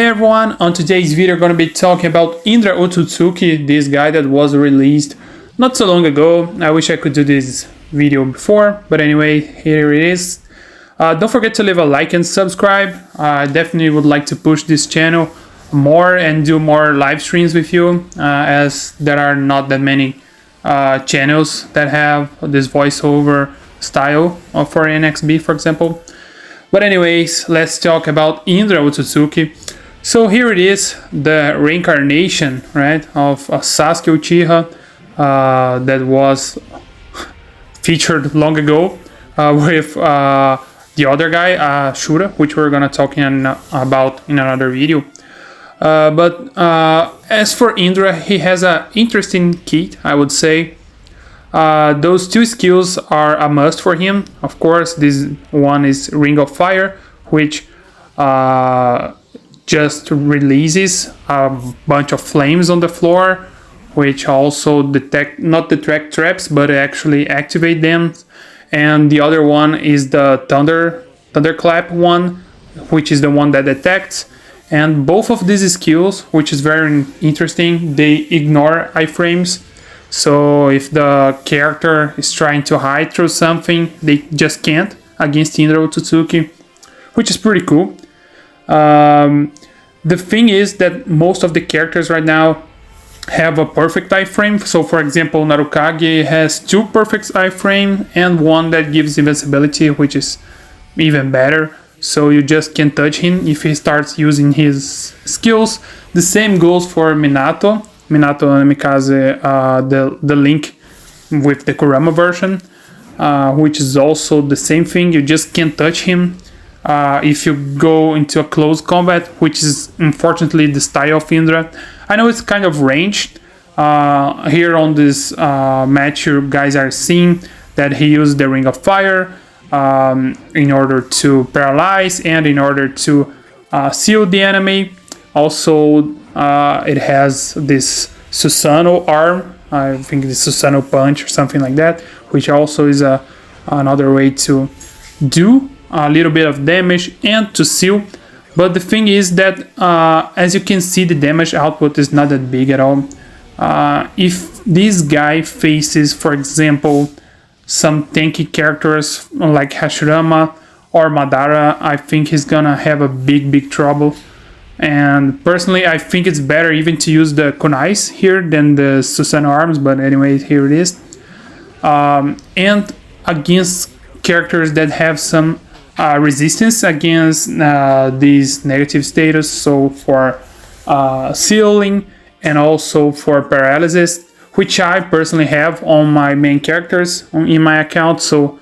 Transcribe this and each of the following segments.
everyone, on today's video I'm going to be talking about Indra Otsutsuki, this guy that was released not so long ago. I wish I could do this video before, but anyway, here it is. Don't forget to leave a like and subscribe. I definitely would like to push this channel more and do more live streams with you, as there are not that many channels that have this voiceover style for NXB, for example. But anyways, let's talk about Indra Otsutsuki. So here it is, the reincarnation, right, of Sasuke Uchiha that was featured long ago with the other guy, Shura, which we're gonna talk about in another video. But as for Indra, he has an interesting kit, I would say. Those two skills are a must for him. Of course, this one is Ring of Fire, which just releases a bunch of flames on the floor, which also not detect traps, but actually activate them. And the other one is the Thunderclap one, which is the one that detects. And both of these skills, which is very interesting, they ignore iframes. So if the character is trying to hide through something, they just can't against Indra Otsutsuki, which is pretty cool. The thing is that most of the characters right now have a perfect iframe. So for example, Narukage has two perfect iframe and one that gives invincibility, which is even better. So you just can't touch him if he starts using his skills. The same goes for Minato Namikaze, the Link with the Kurama version, which is also the same thing. You just can't touch him if you go into a close combat, which is unfortunately the style of Indra. I know it's kind of ranged. Here on this match, you guys are seeing that he used the Ring of Fire in order to paralyze and in order to seal the enemy. Also, it has this Susanoo arm, I think the Susanoo punch or something like that, which also is another way to do a little bit of damage and to seal. But the thing is that as you can see, the damage output is not that big at all. If this guy faces, for example, some tanky characters like Hashirama or Madara, I think he's gonna have a big trouble. And personally, I think it's better even to use the kunais here than the Susanoo arms, but anyway, here it is. And against characters that have some resistance against these negative status, so for sealing and also for paralysis, which I personally have on my main characters in my account. So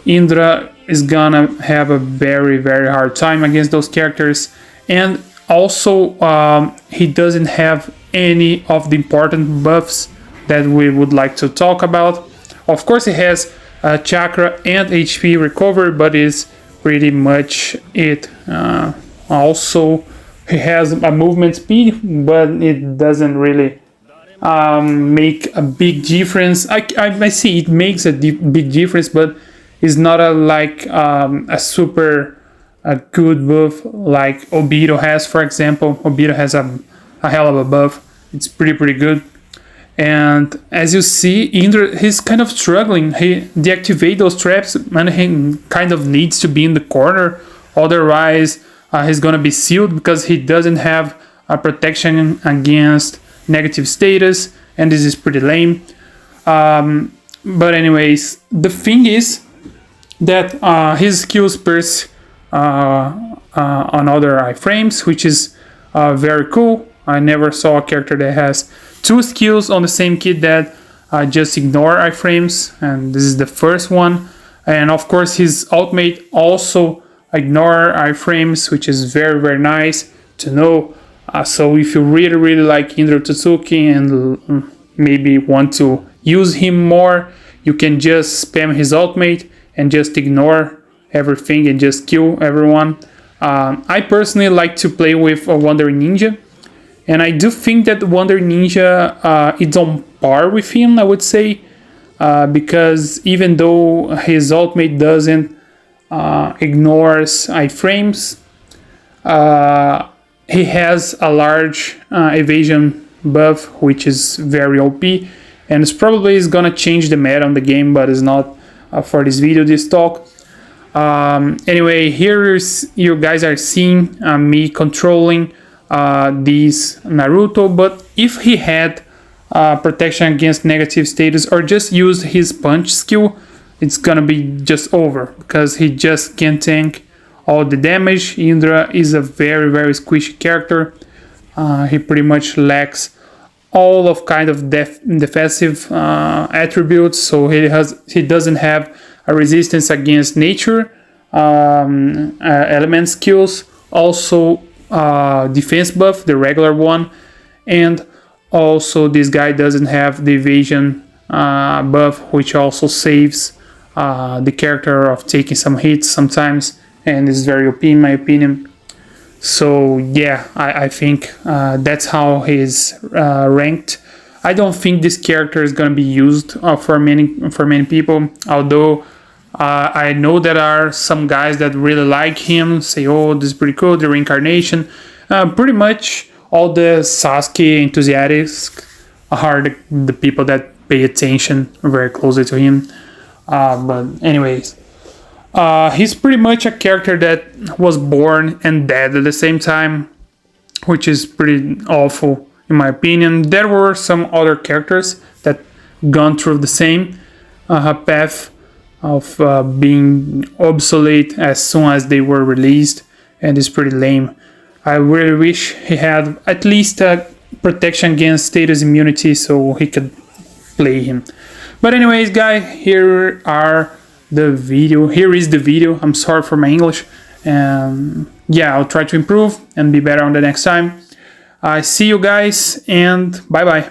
Indra is gonna have a very hard time against those characters. And also he doesn't have any of the important buffs that we would like to talk about. Of course, he has chakra and HP recovery, but is pretty much it. Also, he has a movement speed, but it doesn't really make a big difference. I see it makes a big difference, but it's not a super good buff like Obito has, for example. Obito has a hell of a buff. It's pretty good. And as you see, Indra, he's kind of struggling. He deactivates those traps and he kind of needs to be in the corner. Otherwise, he's gonna be sealed because he doesn't have a protection against negative status, and this is pretty lame. But anyways, the thing is that his skills burst on other iframes, which is very cool. I never saw a character that has two skills on the same kit that just ignore iframes, and this is the first one. And of course, his ultimate also ignore iframes, which is very nice to know. So if you really like Indra Otsutsuki and maybe want to use him more, you can just spam his ultimate and just ignore everything and just kill everyone. I personally like to play with a Wandering Ninja, and I do think that Wandering Ninja is on par with him, I would say, because even though his ultimate doesn't ignores iframes, he has a large evasion buff, which is very OP, and it's probably is gonna change the meta on the game, but it's not for this video, this talk. Anyway, here you guys are seeing me controlling this Naruto, but if he had protection against negative status or just use his punch skill, it's gonna be just over, because he just can't tank all the damage. Indra is a very squishy character. He pretty much lacks all of kind of defensive attributes, so he doesn't have a resistance against nature element skills, also defense buff, the regular one, and also this guy doesn't have the evasion buff, which also saves the character of taking some hits sometimes, and is very OP in my opinion. So yeah, I think that's how he's ranked. I don't think this character is going to be used for many people, although I know there are some guys that really like him, say, oh, this is pretty cool, the reincarnation. Pretty much all the Sasuke enthusiasts are the people that pay attention very closely to him. But anyways, he's pretty much a character that was born and dead at the same time, which is pretty awful in my opinion. There were some other characters that gone through the same path of being obsolete as soon as they were released, and it's pretty lame. I really wish he had at least a protection against status immunity so he could play him. But anyways, guys, here is the video. I'm sorry for my English, and yeah, I'll try to improve and be better on the next time. I see you guys, and bye bye.